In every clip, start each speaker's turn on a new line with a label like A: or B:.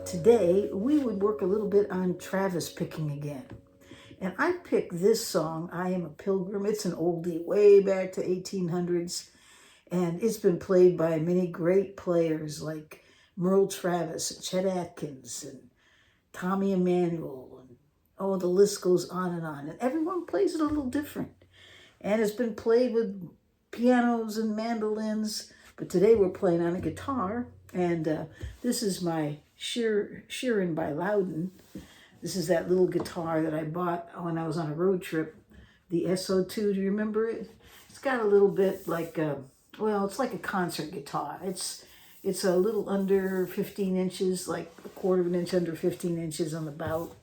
A: Today, we would work a little bit on Travis picking again. And I picked this song, I Am a Pilgrim. It's an oldie way back to 1800s. And it's been played by many great players like Merle Travis and Chet Atkins and Tommy Emmanuel. And oh, the list goes on. And everyone plays it a little different. And it's been played with pianos and mandolins. But today we're playing on a guitar. And this is my Sheeran by Lowden. This is that little guitar that I bought when I was on a road trip. The S02, do you remember it? It's got a little bit like well, it's like a concert guitar. It's a little under 15 inches, like a quarter of an inch under 15 inches on the bout.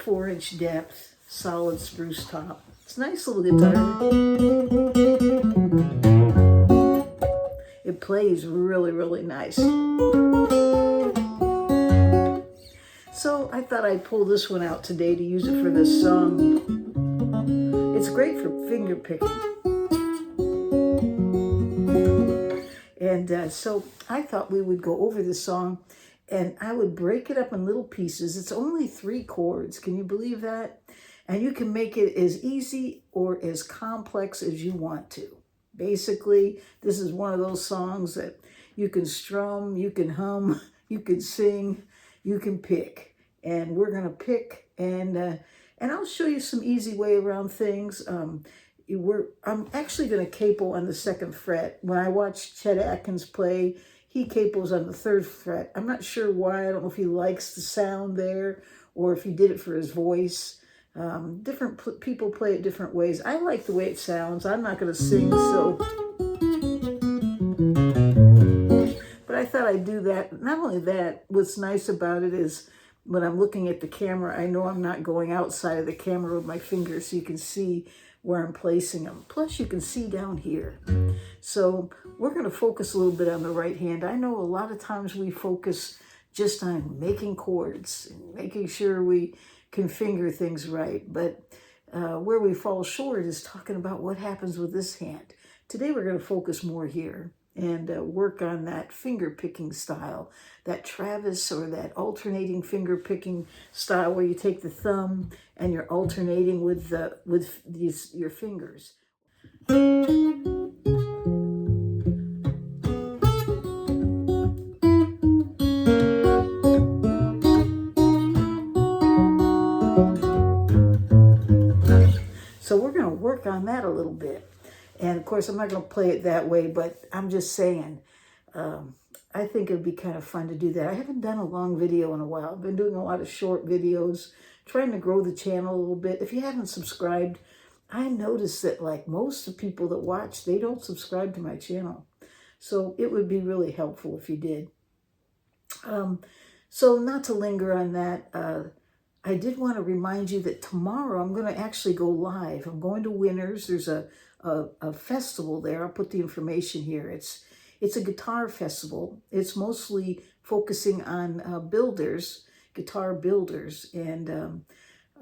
A: 4-inch depth, solid spruce top. It's a nice little guitar. It plays really, really nice. So I thought I'd pull this one out today to use it for this song. It's great for finger picking. And so I thought we would go over this song and I would break it up in little pieces. It's only 3 chords. Can you believe that? And you can make it as easy or as complex as you want to. Basically, this is one of those songs that you can strum, you can hum, you can sing, you can pick. And we're going to pick and I'll show you some easy way around things. I'm actually going to capo on the 2nd fret. When I watched Chet Atkins play, he capos on the 3rd fret. I'm not sure why. I don't know if he likes the sound there or if he did it for his voice. Different people play it different ways. I like the way it sounds. I'm not going to sing, so. But I thought I'd do that. Not only that, what's nice about it is when I'm looking at the camera, I know I'm not going outside of the camera with my fingers, so you can see where I'm placing them. Plus, you can see down here. So we're going to focus a little bit on the right hand. I know a lot of times we focus just on making chords, and making sure we can finger things right. But where we fall short is talking about what happens with this hand. Today, we're going to focus more here and work on that finger picking style, that Travis or that alternating finger picking style where you take the thumb and you're alternating with your fingers. So we're going to work on that a little bit. And of course, I'm not going to play it that way, but I'm just saying, I think it would be kind of fun to do that. I haven't done a long video in a while. I've been doing a lot of short videos, trying to grow the channel a little bit. If you haven't subscribed, I noticed that like most of the people that watch, they don't subscribe to my channel. So it would be really helpful if you did. So not to linger on that, I did want to remind you that tomorrow I'm going to actually go live. I'm going to Winners. There's a festival there. I'll put the information here. It's a guitar festival. It's mostly focusing on builders, guitar builders. And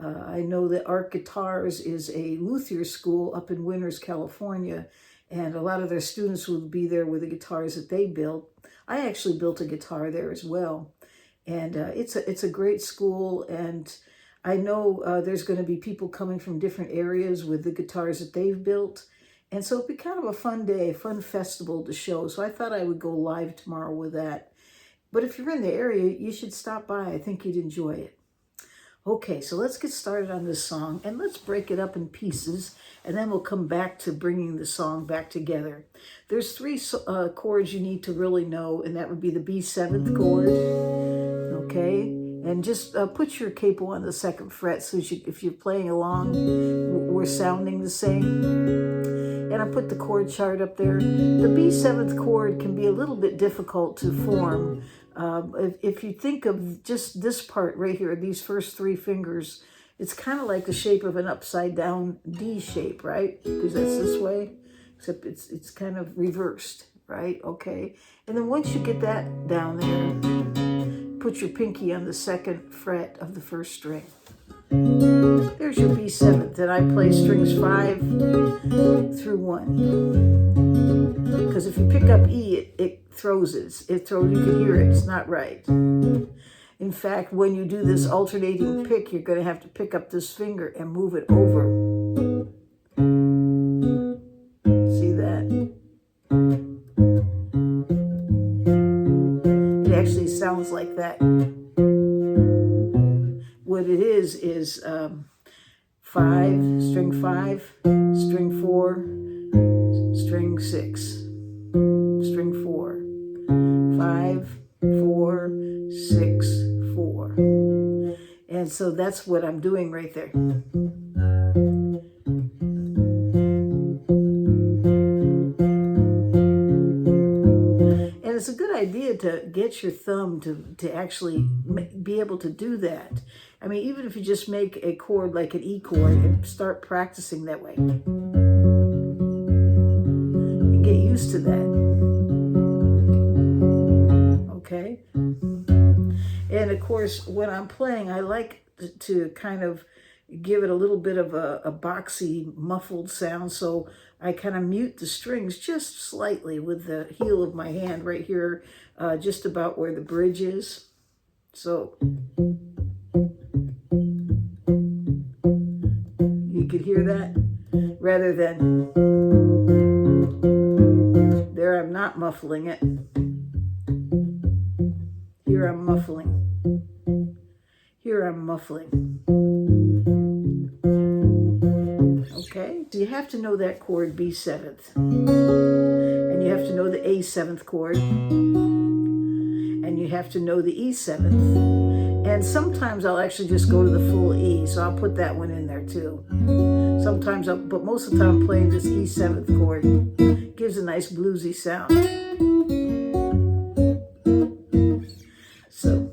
A: I know that Art Guitars is a luthier school up in Winners, California. And a lot of their students will be there with the guitars that they built. I actually built a guitar there as well. And it's a great school. And I know there's going to be people coming from different areas with the guitars that they've built. And so it'd be kind of a fun day, a fun festival to show. So I thought I would go live tomorrow with that. But if you're in the area, you should stop by. I think you'd enjoy it. Okay, so let's get started on this song. And let's break it up in pieces. And then we'll come back to bringing the song back together. There's 3 chords you need to really know. And that would be the B7th chord. Okay, and just put your capo on the 2nd fret so if you're playing along, we're sounding the same. And I put the chord chart up there. The B7th chord can be a little bit difficult to form. If you think of just this part right here, these first 3 fingers, it's kind of like the shape of an upside down D shape, right? Because that's this way, except it's kind of reversed, right? Okay, and then once you get that down there, put your pinky on the 2nd fret of the 1st string. There's your B7th, and I play strings 5 through 1. Because if you pick up E, it throws it. You can hear it. It's not right. In fact, when you do this alternating pick, you're going to have to pick up this finger and move it over. See that? It actually sounds like that. What it is 5, string 5, string 4, string 6, string 4, 5, 4, 6, 4. And so that's what I'm doing right there. And it's a good idea to get your thumb to actually be able to do that. I mean, even if you just make a chord like an E chord and start practicing that way. And get used to that. Okay? And of course, when I'm playing, I like to kind of give it a little bit of a boxy, muffled sound. So I kind of mute the strings just slightly with the heel of my hand right here, just about where the bridge is. So you could hear that, rather than there I'm not muffling it. Here I'm muffling. Here I'm muffling. Okay, so you have to know that chord B7th. And you have to know the A7th chord. And you have to know the E7th. And sometimes I'll actually just go to the full E, so I'll put that one in there too. Sometimes but most of the time I'm playing this E7th chord. It gives a nice bluesy sound. So,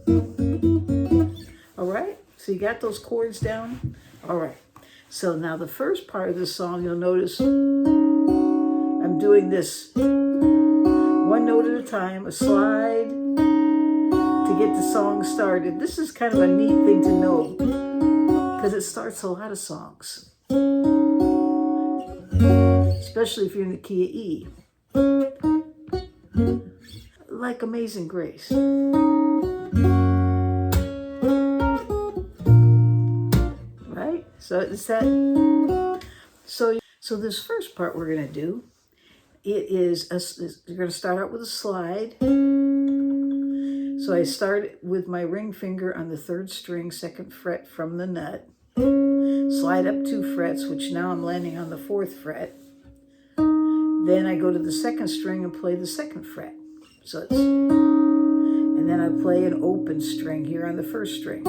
A: all right, so you got those chords down? All right, so now the first part of the song, you'll notice I'm doing this one note at a time, a slide, to get the song started. This is kind of a neat thing to know because it starts a lot of songs, especially if you're in the key of E, like Amazing Grace. Right? So it's that. So this first part we're going to do, you're going to start out with a slide. So I start with my ring finger on the 3rd string, 2nd fret from the nut. Slide up 2 frets, which now I'm landing on the 4th fret. Then I go to the 2nd string and play the 2nd fret. So it's, and then I play an open string here on the 1st string.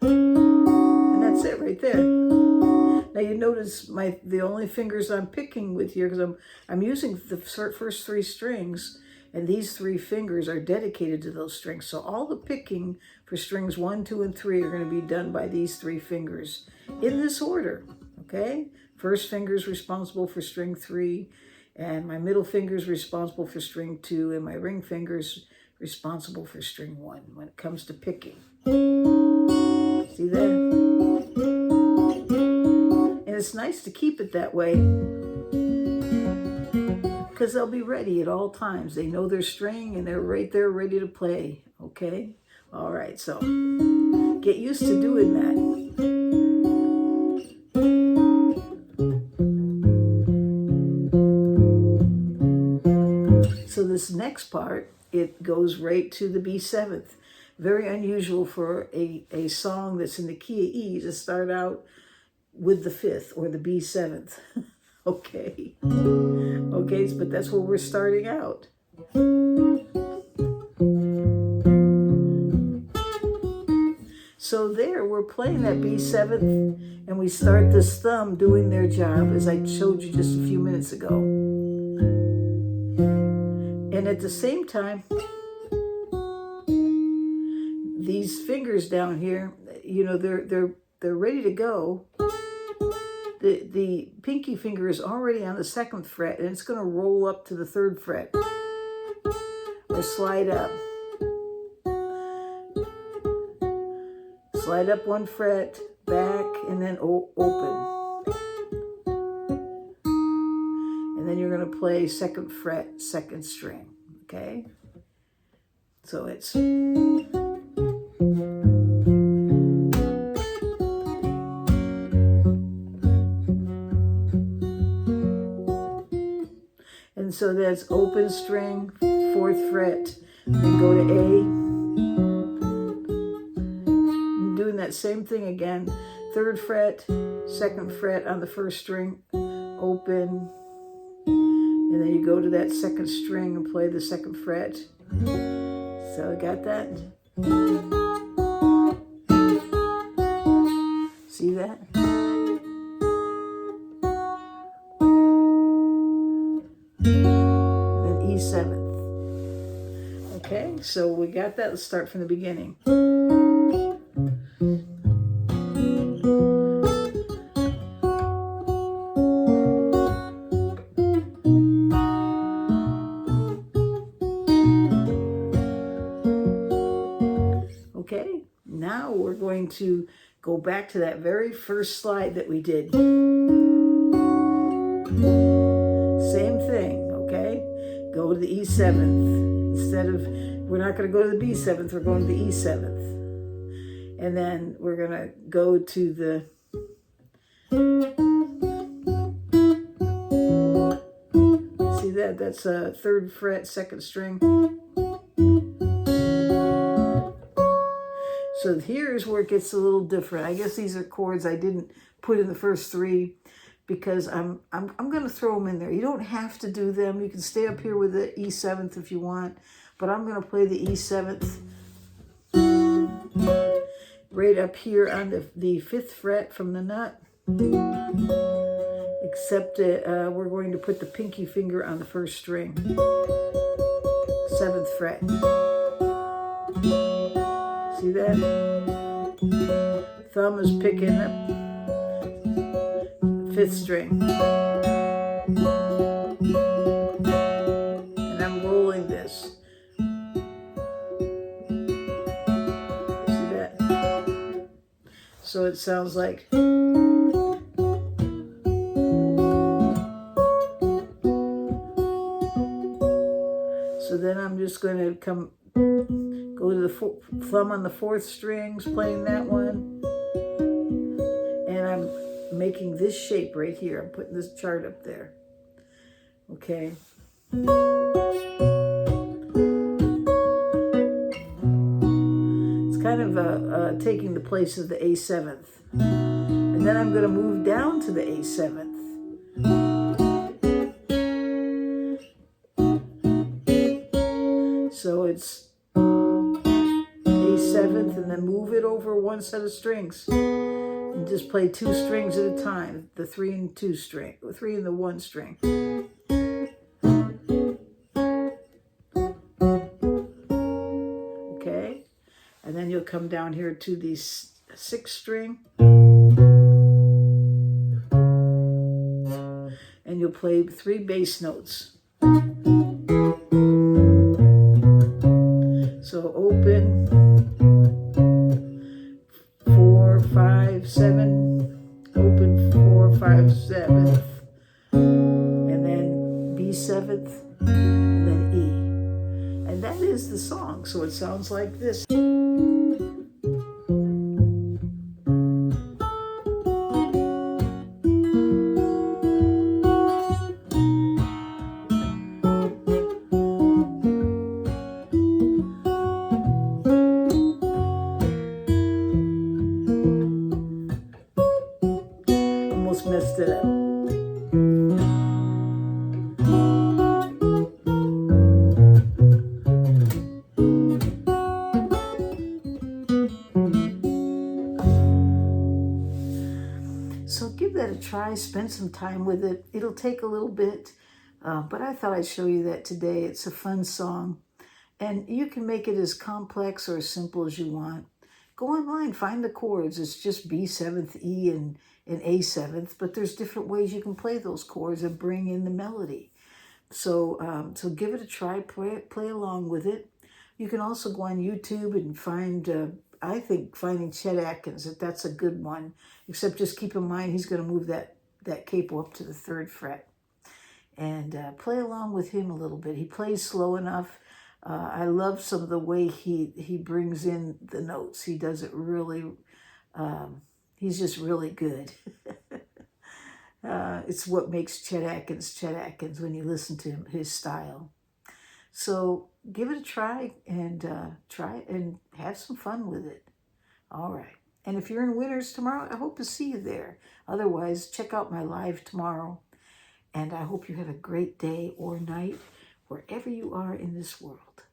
A: And that's it right there. Now you notice the only fingers I'm picking with here, because I'm using the first 3 strings, and these 3 fingers are dedicated to those strings. So all the picking for strings 1, 2, and 3 are going to be done by these 3 fingers in this order, okay? First finger is responsible for string 3, and my middle finger is responsible for string 2, and my ring finger is responsible for string 1 when it comes to picking. See that? And it's nice to keep it that way, because they'll be ready at all times. They know their string and they're right there ready to play, okay? All right, so get used to doing that. So this next part, it goes right to the B7th. Very unusual for a song that's in the key of E to start out with the 5th or the B7th. Okay. Okay, but that's where we're starting out. So there, we're playing that B7th, and we start this thumb doing their job, as I showed you just a few minutes ago. And at the same time, these fingers down here, you know, they're ready to go. The pinky finger is already on the 2nd fret, and it's going to roll up to the 3rd fret or slide up. Slide up 1 fret, back, and then open. And then you're going to play 2nd fret, 2nd string, okay? So it's... And so that's open string, 4th fret, then go to A. I'm doing that same thing again. 3rd fret, 2nd fret on the 1st string, open. And then you go to that 2nd string and play the 2nd fret. So I got that. See that? Then E7th. Okay, so we got that. Let's start from the beginning. Okay, now we're going to go back to that very first slide that we did. Same thing, okay? Go to the E7th. Instead of, we're not going to go to the B7th, we're going to the E7th. And then we're going to go to the see that? That's a 3rd fret, 2nd string. So here's where it gets a little different. I guess these are chords I didn't put in the first 3 because I'm going to throw them in there. You don't have to do them. You can stay up here with the E7th if you want, but I'm going to play the E7th right up here on the 5th fret from the nut. Except we're going to put the pinky finger on the 1st string, 7th fret. See that? Thumb is picking up 5th string. And I'm rolling this. See that? So it sounds like. So then I'm just going to go to the thumb on the 4th strings, playing that one. And I'm making this shape right here. I'm putting this chart up there. Okay. It's kind of taking the place of the A7th. And then I'm going to move down to the A7th. So it's A7th, and then move it over one set of strings, and just play 2 strings at a time. The 3 and 2 string, 3 and the 1 string. Okay, and then you'll come down here to the 6th string, and you'll play 3 bass notes. So open, 4, 5, 7, open 4, 5, 7, and then B7th, and then E. And that is the song. So it sounds like this. Messed it up. So give that a try, spend some time with it. It'll take a little bit, but I thought I'd show you that today. It's a fun song, and you can make it as complex or as simple as you want. Go online, find the chords. It's just B7th, E, and A7th, but there's different ways you can play those chords and bring in the melody. So so give it a try, play along with it. You can also go on YouTube and find, I think finding Chet Atkins, that's a good one, except just keep in mind he's going to move that capo up to the 3rd fret. And play along with him a little bit. He plays slow enough. I love some of the way he brings in the notes. He does it really, he's just really good. It's what makes Chet Atkins when you listen to his style. So give it a try and try it and have some fun with it. All right. And if you're in Winners tomorrow, I hope to see you there. Otherwise, check out my live tomorrow. And I hope you have a great day or night wherever you are in this world.